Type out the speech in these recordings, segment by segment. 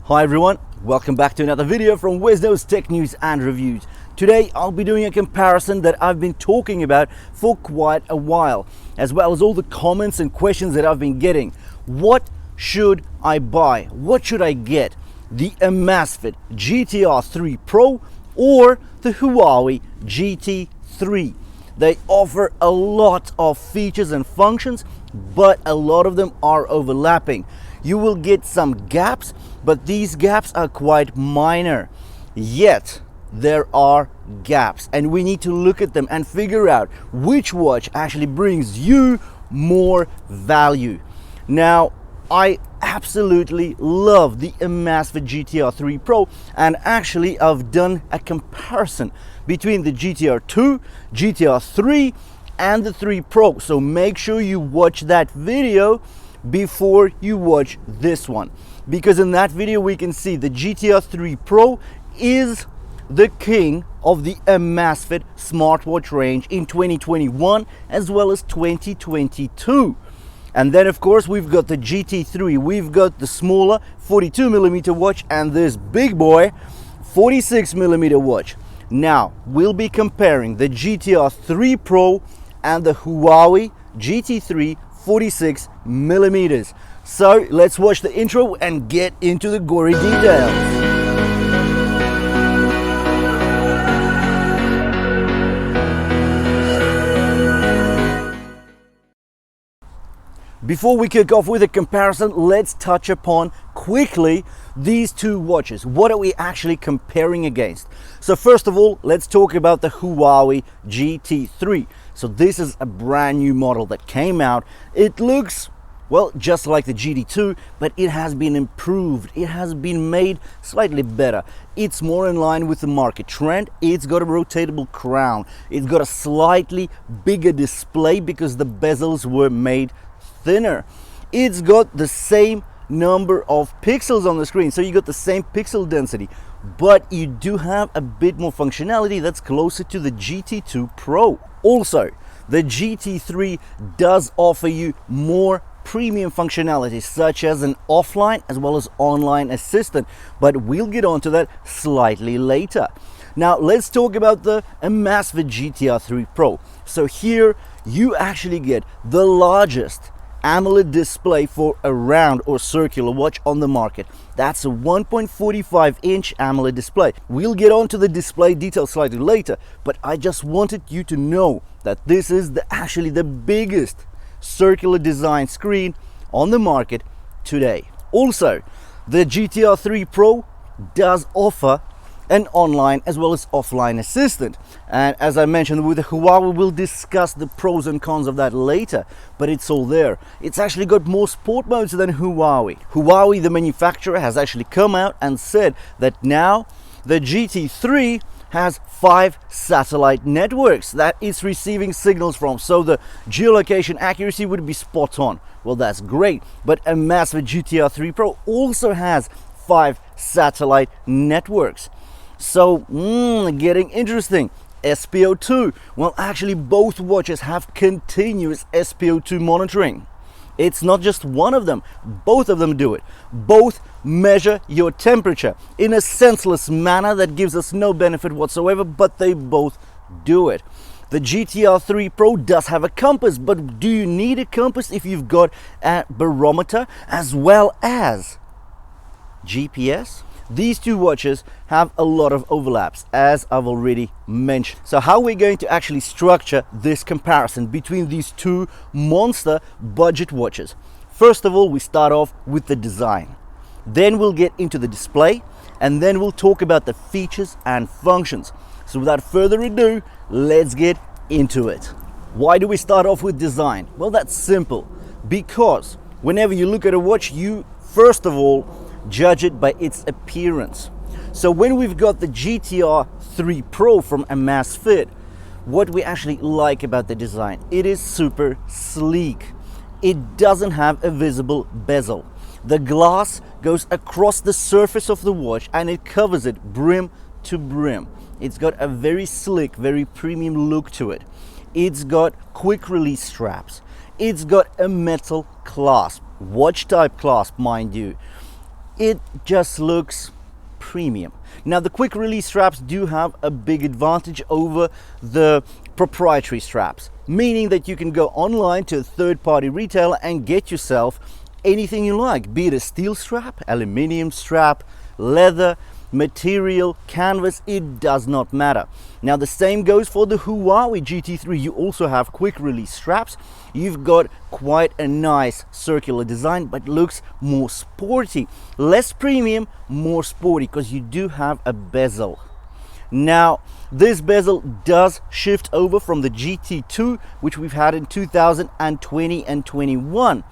Hi everyone, welcome back to another video from WesKnows Tech News and Reviews. Today I'll be doing a comparison that I've been talking about for quite a while, as well as all the comments and questions that I've been getting. What should I buy? What should I get? The AMAZFIT GTR3 Pro or the HUAWEI GT3? They offer a lot of features and functions, but a lot of them are overlapping. You will get some gaps, but these gaps are quite minor. Yet there are gaps, and we need to look at them and figure out which watch actually brings you more value. Now, I absolutely love the AMAZFIT GTR3 Pro, and actually I've done a comparison between the GTR2, GTR3 and the 3 Pro, so make sure you watch that video before you watch this one, because in that video we can see the GTR3 Pro is the king of the AMAZFIT smartwatch range in 2021 as well as 2022. And then of course we've got the GT3, we've got the smaller 42mm watch and this big boy 46mm watch. Now we'll be comparing the GTR3 Pro and the HUAWEI GT3 46mm. So let's watch the intro and get into the gory details. Before we kick off with a comparison, let's touch upon quickly these two watches. What are we actually comparing against? So first of all, let's talk about the HUAWEI GT3. So this is a brand new model that came out. It looks, well, just like the GT2, but it has been improved. It has been made slightly better. It's more in line with the market trend. It's got a rotatable crown. It's got a slightly bigger display because the bezels were made thinner. It's got the same number of pixels on the screen, so you got the same pixel density, but you do have a bit more functionality that's closer to the GT2 Pro. Also, the GT3 does offer you more premium functionality, such as an offline as well as online assistant, but we'll get onto that slightly later. Now let's talk about the AMAZFIT GTR3 Pro. So here you actually get the largest AMOLED display for a round or circular watch on the market. That's a 1.45-inch AMOLED display. We'll get onto the display details slightly later, but I just wanted you to know that this is actually the biggest circular design screen on the market today. Also, the GTR3 Pro does offer an online as well as offline assistant, and as I mentioned with the HUAWEI, we'll discuss the pros and cons of that later, but it's all there. It's actually got more sport modes than HUAWEI. HUAWEI, the manufacturer, has actually come out and said that now the GT3 has 5 satellite networks that it's receiving signals from, so the geolocation accuracy would be spot on. Well, that's great, but AMAZFIT GTR3 Pro also has 5 satellite networks. So getting interesting. SpO2, well, actually both watches have continuous SpO2 monitoring. It's not just one of them, both of them do it. Both measure your temperature in a senseless manner that gives us no benefit whatsoever, but they both do it. The GTR3 Pro does have a compass, but do you need a compass if you've got a barometer as well as GPS? These two watches have a lot of overlaps, as I've already mentioned. So how are we going to actually structure this comparison between these two monster budget watches? First of all, we start off with the design. Then we'll get into the display, and then we'll talk about the features and functions. So without further ado, let's get into it. Why do we start off with design? Well, that's simple. Because whenever you look at a watch, you first of all judge it by its appearance. So when we've got the GTR3 Pro from AMAZFIT, what we actually like about the design, it is super sleek. It doesn't have a visible bezel. The glass goes across the surface of the watch and it covers it brim to brim. It's got a very slick, very premium look to it. It's got quick release straps. It's got a metal clasp, watch type clasp, mind you. it just looks premium. Now the quick release straps do have a big advantage over the proprietary straps, meaning that you can go online to a third-party retailer and get yourself anything you like, be it a steel strap, aluminium strap, leather, material, canvas, it does not matter. Now the same goes for the HUAWEI GT3. You also have quick release straps. You've got quite a nice circular design, but looks more sporty, less premium, more sporty, because you do have a bezel. Now this bezel does shift over from the GT2, which we've had in 2020 and 21.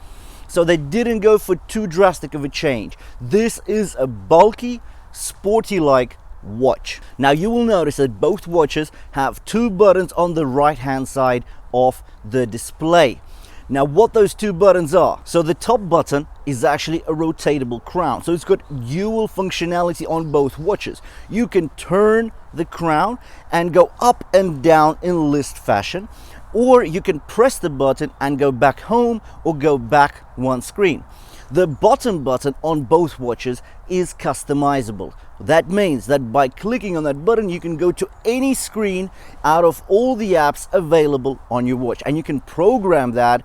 So they didn't go for too drastic of a change. This is a bulky, sporty-like watch. Now you will notice that both watches have two buttons on the right hand side of the display. Now what those two buttons are, so the top button is actually a rotatable crown, so it's got dual functionality on both watches. You can turn the crown and go up and down in list fashion, or you can press the button and go back home or go back one screen. The bottom button on both watches is customizable. That means that by clicking on that button, you can go to any screen out of all the apps available on your watch, and you can program that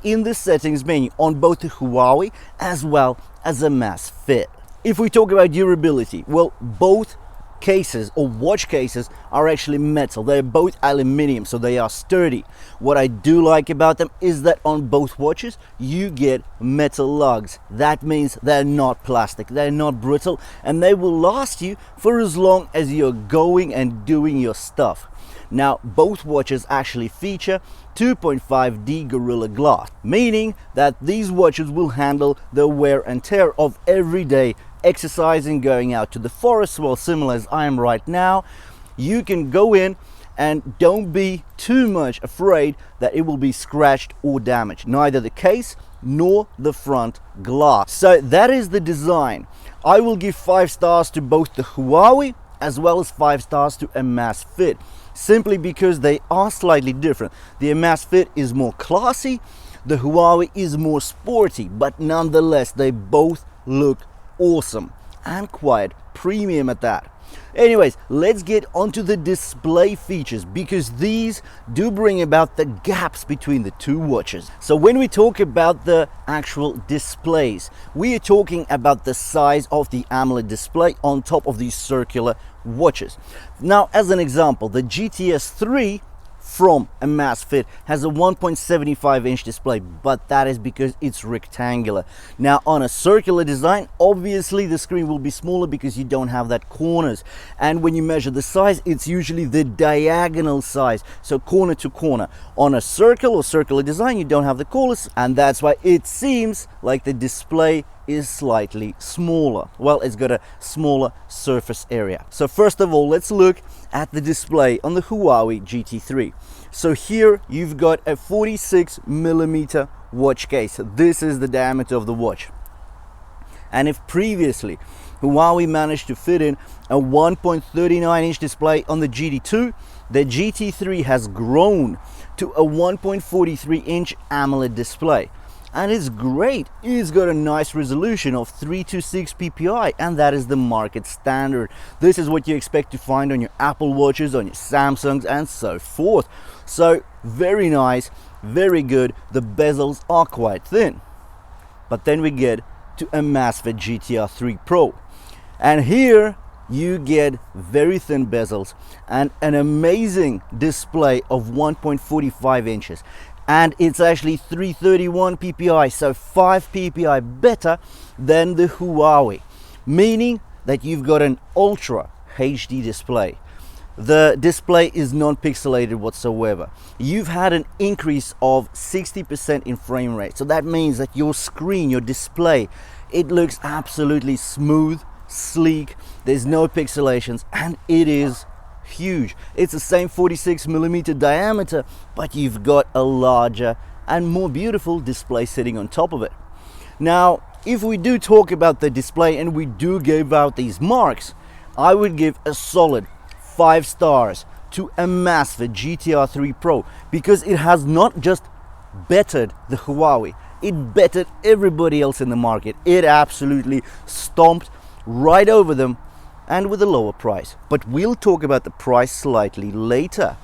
in the settings menu on both the HUAWEI as well as AMAZFIT. If we talk about durability, well, both cases or watch cases are actually metal. They're both aluminium, so they are sturdy. What I do like about them is that on both watches you get metal lugs. That means they're not plastic, they're not brittle, and they will last you for as long as you're going and doing your stuff. Now both watches actually feature 2.5D Gorilla Glass, meaning that these watches will handle the wear and tear of everyday exercising, going out to the forest, well, similar as I am right now. You can go in and don't be too much afraid that it will be scratched or damaged, neither the case nor the front glass. So that is the design. I will give 5 stars to both the HUAWEI as well as 5 stars to AMAZFIT, simply because they are slightly different. The AMAZFIT is more classy, the HUAWEI is more sporty, but nonetheless they both look awesome and quite premium at that. Anyways, let's get onto the display features, because these do bring about the gaps between the two watches. So when we talk about the actual displays, we are talking about the size of the AMOLED display on top of these circular watches. Now, as an example, the GTS3 from AMAZFIT has a 1.75 inch display, but that is because it's rectangular. Now on a circular design, obviously the screen will be smaller because you don't have that corners, and when you measure the size, it's usually the diagonal size, so corner to corner. On a circle or circular design, you don't have the corners, and that's why it seems like the display is slightly smaller. Well, it's got a smaller surface area. So first of all, let's look at the display on the HUAWEI GT3. So here you've got a 46mm watch case. This is the diameter of the watch. And if previously HUAWEI managed to fit in a 1.39 inch display on the GT2, the GT3 has grown to a 1.43 inch AMOLED display. And it's great. It's got a nice resolution of 326 ppi, and that is the market standard. This is what you expect to find on your Apple Watches, on your Samsungs, and so forth. So very nice, very good. The bezels are quite thin. But then we get to AMAZFIT GTR3 Pro, and here you get very thin bezels and an amazing display of 1.45 inches. And it's actually 331 ppi, so 5 ppi better than the HUAWEI, meaning that you've got an ultra HD display. The display is non-pixelated whatsoever. You've had an increase of 60% in frame rate, so that means that your screen, your display, it looks absolutely smooth, sleek, there's no pixelations, and it is huge. It's the same 46mm diameter, but you've got a larger and more beautiful display sitting on top of it. Now, if we do talk about the display and we do give out these marks, I would give a solid 5 stars to AMAZFIT GTR3 Pro, because it has not just bettered the HUAWEI, it bettered everybody else in the market. It absolutely stomped right over them, and with a lower price. But we'll talk about the price slightly later.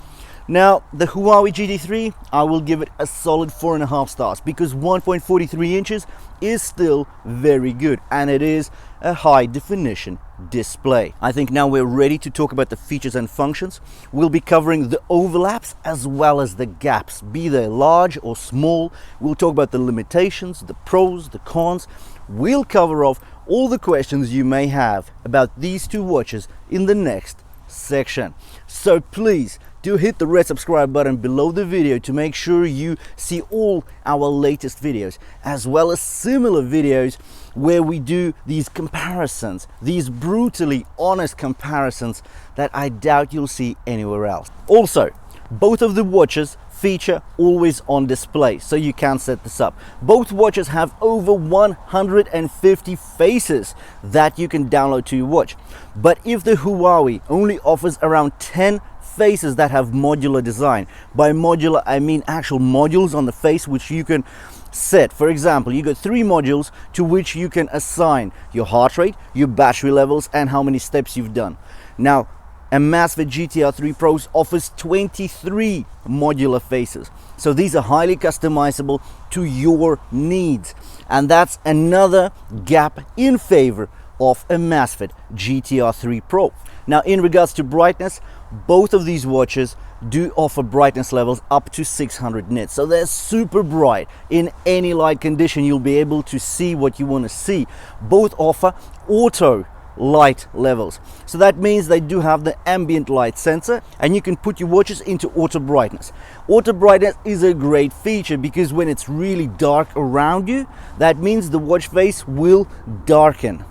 Now, the HUAWEI GT3, I will give it a solid 4.5 stars because 1.43 inches is still very good, and it is a high definition display. I think now we're ready to talk about the features and functions. We'll be covering the overlaps as well as the gaps, be they large or small. We'll talk about the limitations, the pros, the cons. We'll cover off all the questions you may have about these two watches in the next section. So please do hit the red subscribe button below the video to make sure you see all our latest videos, as well as similar videos where we do these comparisons, these brutally honest comparisons that I doubt you'll see anywhere else. Also, both of the watches feature always on display, so you can set this up. Both watches have over 150 faces that you can download to your watch. But if the HUAWEI only offers around 10 faces that have modular design, by modular I mean actual modules on the face which you can set. For example, you got 3 modules to which you can assign your heart rate, your battery levels, and how many steps you've done. Now, AMAZFIT GTR3 Pros offers 23 modular faces. So these are highly customizable to your needs. And that's another gap in favor of AMAZFIT GTR3 Pro. Now, in regards to brightness, both of these watches do offer brightness levels up to 600 nits. So they're super bright. In any light condition, you'll be able to see what you want to see. Both offer auto light levels, so that means they do have the ambient light sensor, and you can put your watches into auto brightness. Auto brightness is a great feature because when it's really dark around you, that means the watch face will darken.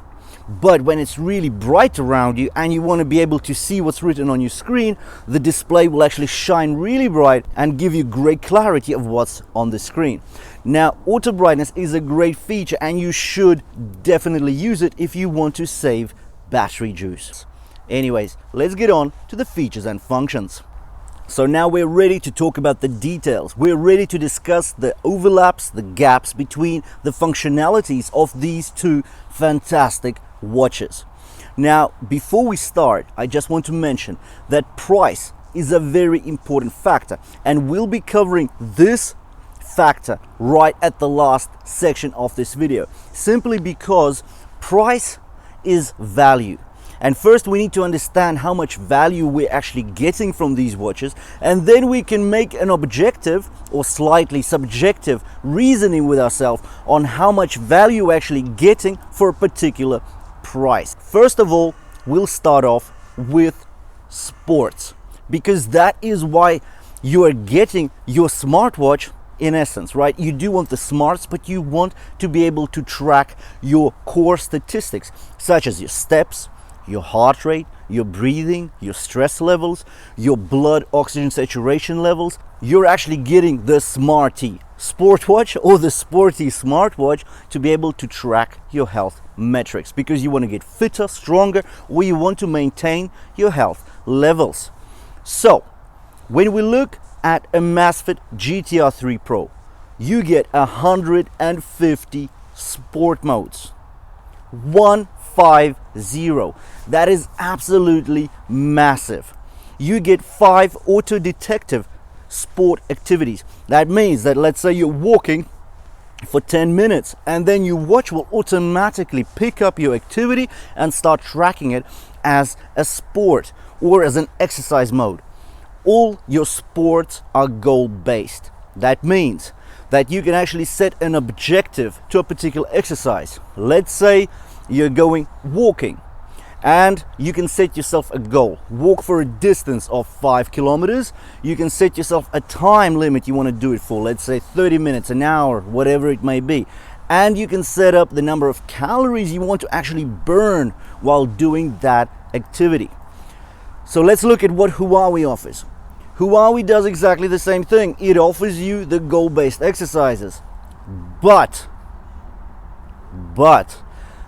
But when it's really bright around you and you want to be able to see what's written on your screen, the display will actually shine really bright and give you great clarity of what's on the screen. Now, auto brightness is a great feature, and you should definitely use it if you want to save battery juice. Anyways, let's get on to the features and functions. So now we're ready to talk about the details. We're ready to discuss the overlaps, the gaps between the functionalities of these two fantastic watches. Now, before we start, I just want to mention that price is a very important factor, and we'll be covering this factor right at the last section of this video, simply because price is value. And first we need to understand how much value we're actually getting from these watches, and then we can make an objective or slightly subjective reasoning with ourselves on how much value we're actually getting for a particular price. First of all, we'll start off with sports, because that is why you are getting your smartwatch in essence, right? You do want the smarts, but you want to be able to track your core statistics, such as your steps, your heart rate, your breathing, your stress levels, your blood oxygen saturation levels. You're actually getting the Smarty sport watch or the Sporty smartwatch to be able to track your health metrics, because you want to get fitter, stronger, or you want to maintain your health levels. So when we look at AMAZFIT GTR3 Pro, you get 150 sport modes. 150. That is absolutely massive. You get 5 auto-detective sport activities. That means that, let's say you're walking for 10 minutes, and then your watch will automatically pick up your activity and start tracking it as a sport or as an exercise mode. All your sports are goal-based. That means that you can actually set an objective to a particular exercise. Let's say you're going walking, and you can set yourself a goal. Walk for a distance of 5 kilometers. You can set yourself a time limit you want to do it for, let's say 30 minutes, an hour, whatever it may be. And you can set up the number of calories you want to actually burn while doing that activity. So let's look at what HUAWEI offers. HUAWEI does exactly the same thing. It offers you the goal-based exercises. But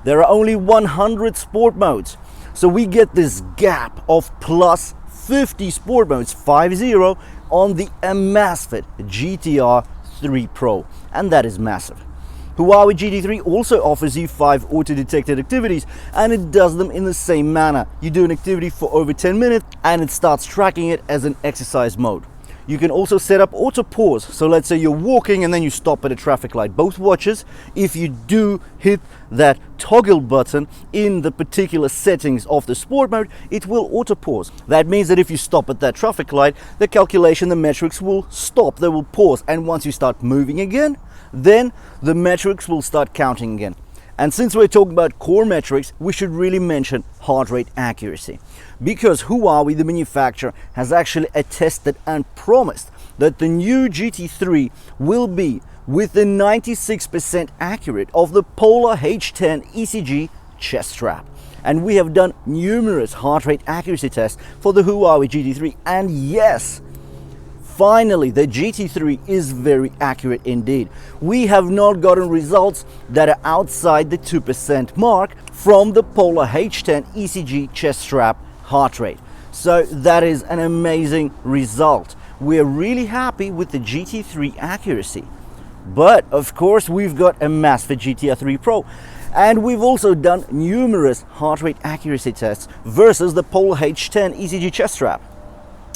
there are only 100 sport modes. So we get this gap of plus 50 sport modes, 50, on the AMAZFIT GTR GT3 Pro, and that is massive. Huawei GT3 also offers you 5 auto-detected activities, and it does them in the same manner. You do an activity for over 10 minutes and it starts tracking it as an exercise mode. You can also set up auto pause. So let's say you're walking and then you stop at a traffic light. Both watches, if you do hit that toggle button in the particular settings of the sport mode, it will auto pause. That means that if you stop at that traffic light, the calculation, the metrics will stop, they will pause. And once you start moving again, then the metrics will start counting again. And since we're talking about core metrics, we should really mention heart rate accuracy, because Huawei, the manufacturer, has actually attested and promised that the new GT3 will be within 96% accurate of the Polar H10 ECG chest strap. And we have done numerous heart rate accuracy tests for the Huawei GT3, and yes, finally, the GT3 is very accurate indeed. We have not gotten results that are outside the 2% mark from the Polar H10 ECG chest strap heart rate. So that is an amazing result. We're really happy with the GT3 accuracy. But of course, we've got AMAZFIT GTR3 Pro, and we've also done numerous heart rate accuracy tests versus the Polar H10 ECG chest strap.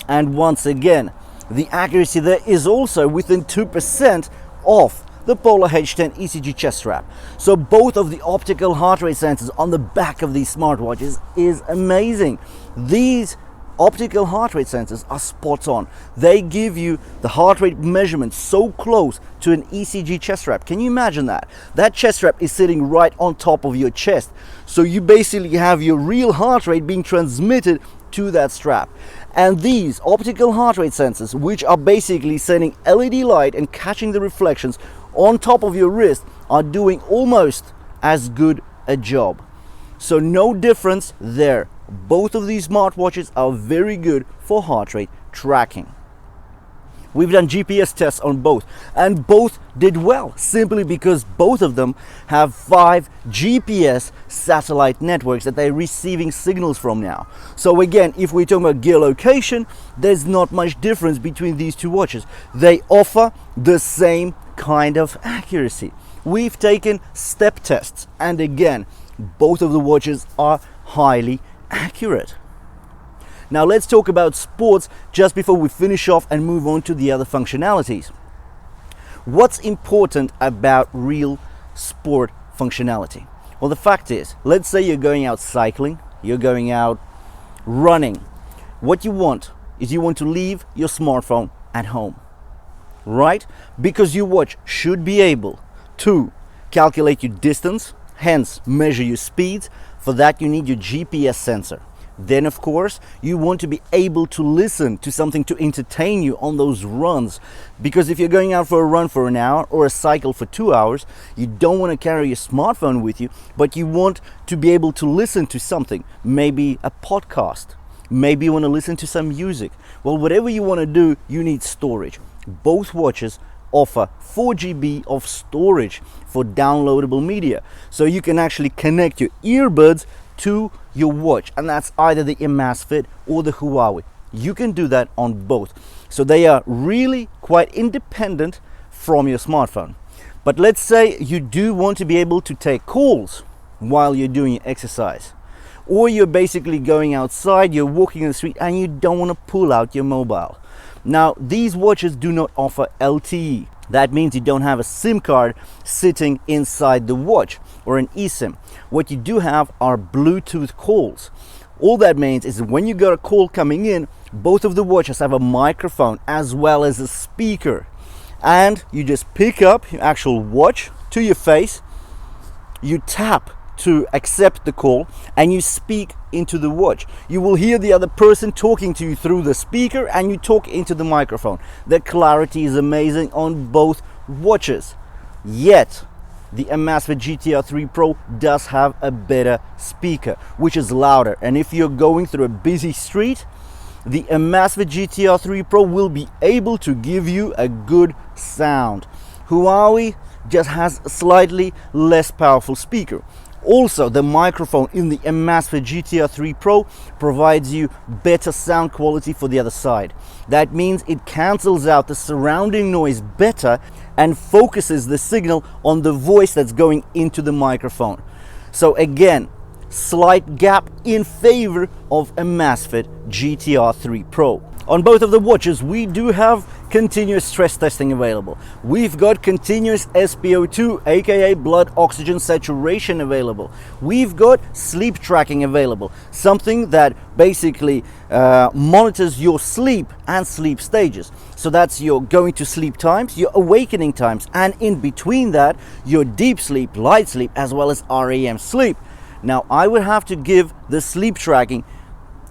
And once again, the accuracy there is also within 2% of the Polar H10 ECG chest strap. So both of the optical heart rate sensors on the back of these smartwatches is amazing. These optical heart rate sensors are spot on. They give you the heart rate measurement so close to an ECG chest strap. Can you imagine that? That chest strap is sitting right on top of your chest. So you basically have your real heart rate being transmitted to that strap. And these optical heart rate sensors, which are basically sending LED light and catching the reflections on top of your wrist, are doing almost as good a job. So no difference there. Both of these smartwatches are very good for heart rate tracking. We've done GPS tests on both, and both did well, simply because both of them have 5 GPS satellite networks that they're receiving signals from now. So again, if we're talking about geolocation, there's not much difference between these two watches. They offer the same kind of accuracy. We've taken step tests, and again, both of the watches are highly accurate. Now let's talk about sports just before we finish off and move on to the other functionalities. What's important about real sport functionality? Well, the fact is, let's say you're going out cycling, you're going out running. What you want is you want to leave your smartphone at home, right? Because your watch should be able to calculate your distance, hence measure your speeds. For that you need your GPS sensor. Then of course you want to be able to listen to something to entertain you on those runs, because if you're going out for a run for an hour or a cycle for 2 hours, you don't want to carry your smartphone with you, but you want to be able to listen to something, maybe a podcast, maybe you want to listen to some music. Well, whatever you want to do, you need storage. Both watches offer 4 GB of storage for downloadable media, so you can actually connect your earbuds to your watch, and that's either the AMAZFIT or the Huawei. You can do that on both, so they are really quite independent from your smartphone. But let's say you do want to be able to take calls while you're doing your exercise, or you're basically going outside, you're walking in the street and you don't want to pull out your mobile. Now these watches do not offer LTE. That means you don't have a SIM card sitting inside the watch or an eSIM. What you do have are Bluetooth calls. All that means is that when you got a call coming in, both of the watches have a microphone as well as a speaker. And you just pick up your actual watch to your face, you tap to accept the call, and you speak into the watch. You will hear the other person talking to you through the speaker, and you talk into the microphone. The clarity is amazing on both watches. Yet the AMAZFIT GTR3 Pro does have a better speaker, which is louder, and if you're going through a busy street, the AMAZFIT GTR3 Pro will be able to give you a good sound. Huawei just has a slightly less powerful speaker. Also, the microphone in the AMAZFIT GTR3 Pro provides you better sound quality for the other side. That means it cancels out the surrounding noise better and focuses the signal on the voice that's going into the microphone. So again, slight gap in favor of AMAZFIT GTR3 Pro. On both of the watches, we do have continuous stress testing available. We've got continuous SpO2, aka blood oxygen saturation, available. We've got sleep tracking available, something that basically monitors your sleep and sleep stages. So that's your going to sleep times, your awakening times, and in between that, your deep sleep, light sleep, as well as REM sleep. Now, I would have to give the sleep tracking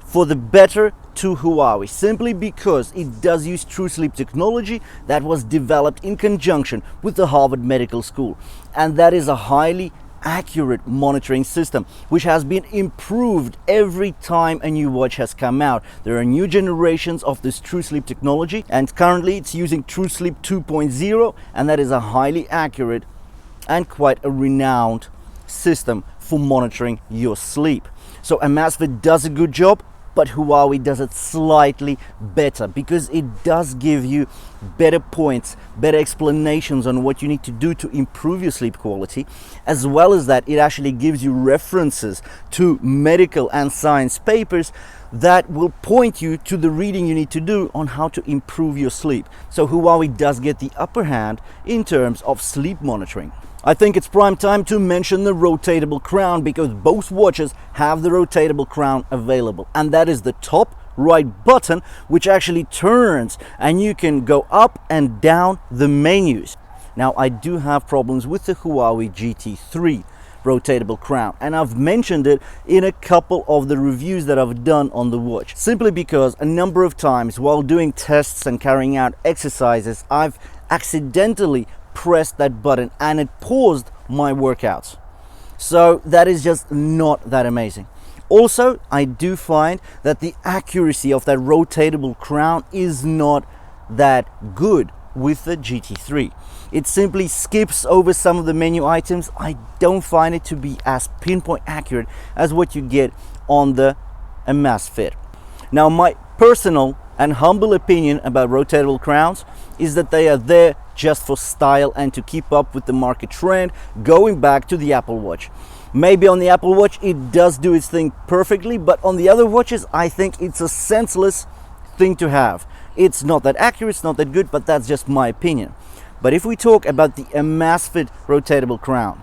for the better to HUAWEI, simply because it does use true sleep technology that was developed in conjunction with the Harvard Medical School, and that is a highly accurate monitoring system which has been improved every time a new watch has come out. There are new generations of this true sleep technology, and currently it's using True Sleep 2.0, and that is a highly accurate and quite a renowned system for monitoring your sleep. So AMAZFIT does a good job, but HUAWEI does it slightly better because it does give you better points, better explanations on what you need to do to improve your sleep quality. As well as that, it actually gives you references to medical and science papers that will point you to the reading you need to do on how to improve your sleep. So HUAWEI does get the upper hand in terms of sleep monitoring. I think it's prime time to mention the rotatable crown, because both watches have the rotatable crown available, and that is the top right button which actually turns and you can go up and down the menus. Now, I do have problems with the HUAWEI GT3 rotatable crown, and I've mentioned it in a couple of the reviews that I've done on the watch, simply because a number of times while doing tests and carrying out exercises, I've accidentally pressed that button and it paused my workouts. So that is just not that amazing. Also, I do find that the accuracy of that rotatable crown is not that good with the GT3. It simply skips over some of the menu items. I don't find it to be as pinpoint accurate as what you get on the AMAZFIT. Now, my personal and humble opinion about rotatable crowns is that they are there just for style and to keep up with the market trend, going back to the Apple Watch. Maybe on the Apple Watch it does do its thing perfectly, but on the other watches I think it's a senseless thing to have. It's not that accurate, it's not that good, but that's just my opinion. But if we talk about the AMAZFIT rotatable crown,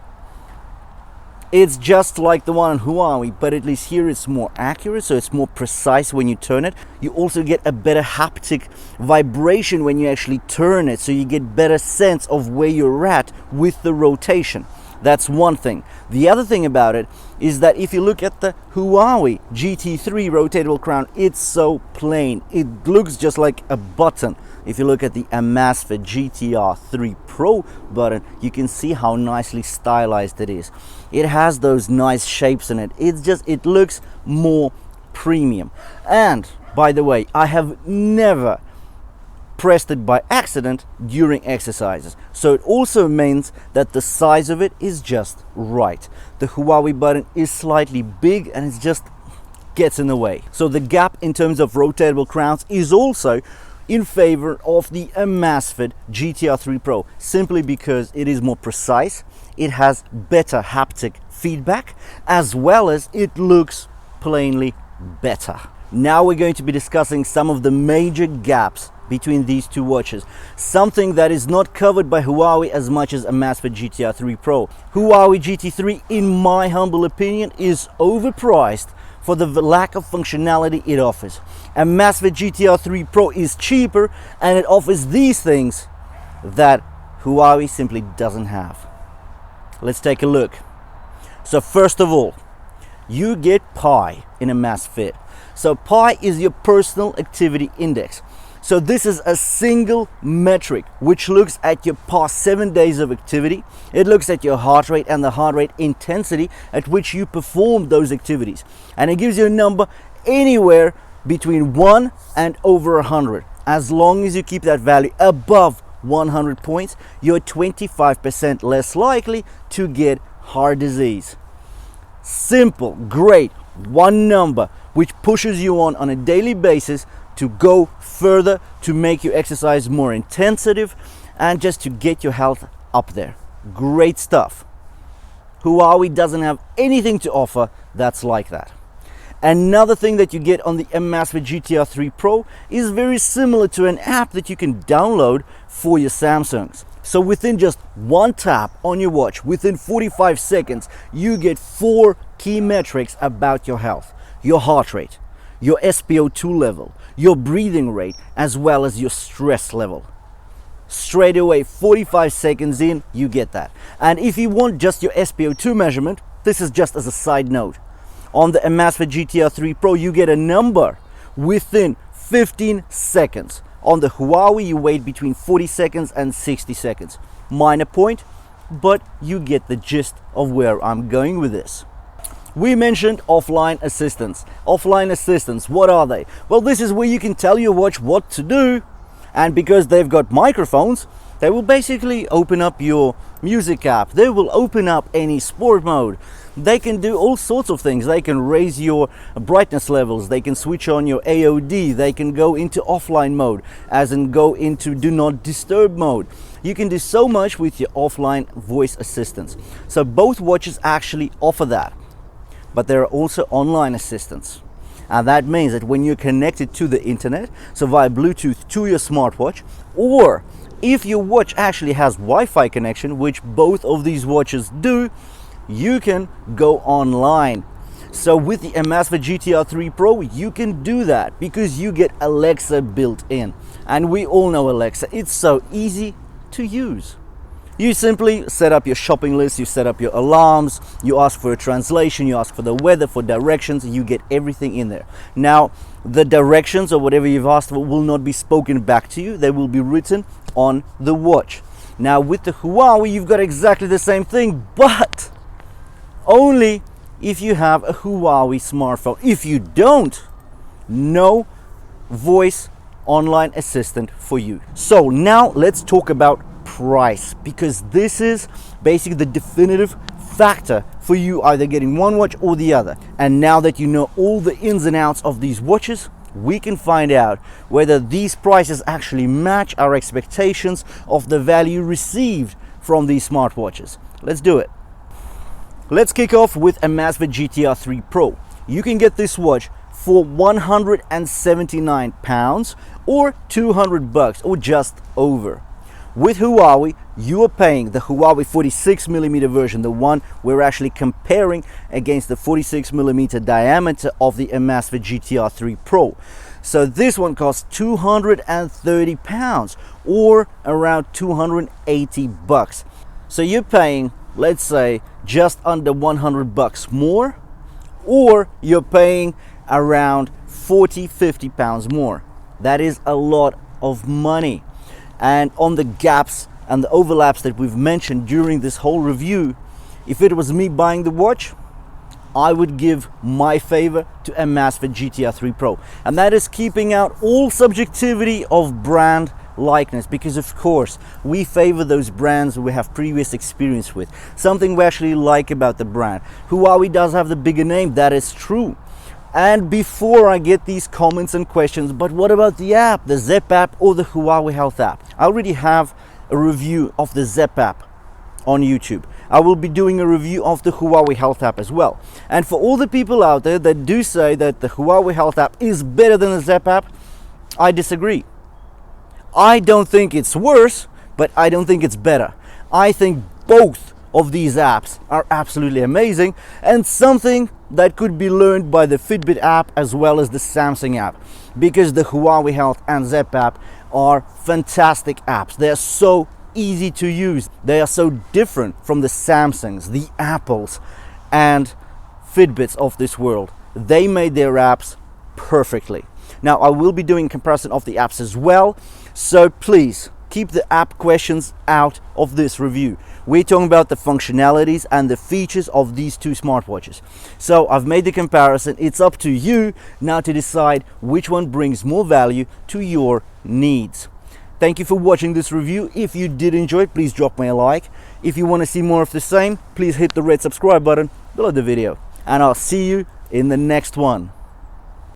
it's just like the one on HUAWEI, but at least here it's more accurate, so it's more precise when you turn it. You also get a better haptic vibration when you actually turn it, so you get better sense of where you're at with the rotation. That's one thing. The other thing about it is that if you look at the HUAWEI GT3 rotatable crown, it's so plain. It looks just like a button. If you look at the AMAZFIT GTR3 Pro button, you can see how nicely stylized it is. It has those nice shapes in it. It looks more premium. And by the way, I have never pressed it by accident during exercises, so it also means that the size of it is just right. The HUAWEI button is slightly big and it just gets in the way. So the gap in terms of rotatable crowns is also in favor of the AMAZFIT GTR3 Pro, simply because it is more precise, it has better haptic feedback, as well as it looks plainly better. Now we're going to be discussing some of the major gaps between these two watches, something that is not covered by HUAWEI as much as AMAZFIT GTR3 Pro. HUAWEI GT3, in my humble opinion, is overpriced for the lack of functionality it offers. AMAZFIT GTR3 Pro is cheaper and it offers these things that HUAWEI simply doesn't have. Let's take a look. So first of all, you get Pi in AMAZFIT. So Pi is your personal activity index. So this is a single metric which looks at your past 7 days of activity. It looks at your heart rate and the heart rate intensity at which you perform those activities. And it gives you a number anywhere between 1 and over 100. As long as you keep that value above 100 points, you're 25% less likely to get heart disease. simple, great, one number which pushes you on a daily basis to go further, to make your exercise more intensive, and just to get your health up there. Great stuff. HUAWEI doesn't have anything to offer that's like that. Another thing that you get on the AMAZFIT GTR3 Pro is very similar to an app that you can download for your Samsungs. So within just one tap on your watch, within 45 seconds, you get 4 key metrics about your health: your heart rate, your SpO2 level, your breathing rate, as well as your stress level. Straight away, 45 seconds in, you get that. And if you want just your SpO2 measurement, this is just as a side note. On the AMAZFIT GTR3 Pro, you get a number within 15 seconds. On the HUAWEI, you wait between 40 seconds and 60 seconds. Minor point, but you get the gist of where I'm going with this. We mentioned offline assistants. Offline assistants, what are they? Well, this is where you can tell your watch what to do, and because they've got microphones, they will basically open up your music app. They will open up any sport mode. They can do all sorts of things. They can raise your brightness levels. They can switch on your AOD. They can go into offline mode, as in go into do not disturb mode. You can do so much with your offline voice assistants. So both watches actually offer that. But there are also online assistants. And that means that when you're connected to the internet, so via Bluetooth to your smartwatch, or if your watch actually has Wi-Fi connection, which both of these watches do, you can go online. So with the AMAZFIT GTR3 Pro, you can do that because you get Alexa built in. And we all know Alexa, it's so easy to use. You simply set up your shopping list, you set up your alarms, you ask for a translation, you ask for the weather, for directions, you get everything in there. Now, the directions or whatever you've asked for will not be spoken back to you, they will be written on the watch. Now, with the HUAWEI, you've got exactly the same thing, but only if you have a HUAWEI smartphone. If you don't, no voice online assistant for you. So now let's talk about price, because this is basically the definitive factor for you either getting one watch or the other. And now that you know all the ins and outs of these watches, we can find out whether these prices actually match our expectations of the value received from these smartwatches. Let's do it. Let's kick off with AMAZFIT GTR3 Pro. You can get this watch for £179 or $200 or just over. With HUAWEI, you are paying the HUAWEI 46mm version, the one we're actually comparing against the 46mm diameter of the AMAZFIT GTR3 Pro. So this one costs £230 or around $280. So you're paying, let's say, just under $100 more, or you're paying around £40–50 more. That is a lot of money. And on the gaps and the overlaps that we've mentioned during this whole review, if it was me buying the watch, I would give my favor to AMAZFIT GTR3 Pro. And that is keeping out all subjectivity of brand likeness, because of course we favor those brands we have previous experience with, something we actually like about the brand. HUAWEI does have the bigger name, that is true. And before I get these comments and questions, but what about the app, the Zepp app or the HUAWEI Health app? I already have a review of the Zepp app on YouTube. I will be doing a review of the HUAWEI Health app as well. And for all the people out there that do say that the HUAWEI Health app is better than the Zepp app, I disagree. I don't think it's worse, but I don't think it's better. I think both of these apps are absolutely amazing, and something that could be learned by the Fitbit app as well as the Samsung app, because the HUAWEI Health and Zepp app are fantastic apps. They are so easy to use. They are so different from the Samsungs, the Apples and Fitbits of this world. They made their apps perfectly. Now I will be doing comparison of the apps as well, so please keep the app questions out of this review. We're talking about the functionalities and the features of these two smartwatches. So I've made the comparison. It's up to you now to decide which one brings more value to your needs. Thank you for watching this review. If you did enjoy it, please drop me a like. If you want to see more of the same, please hit the red subscribe button below the video. and I'll see you in the next one.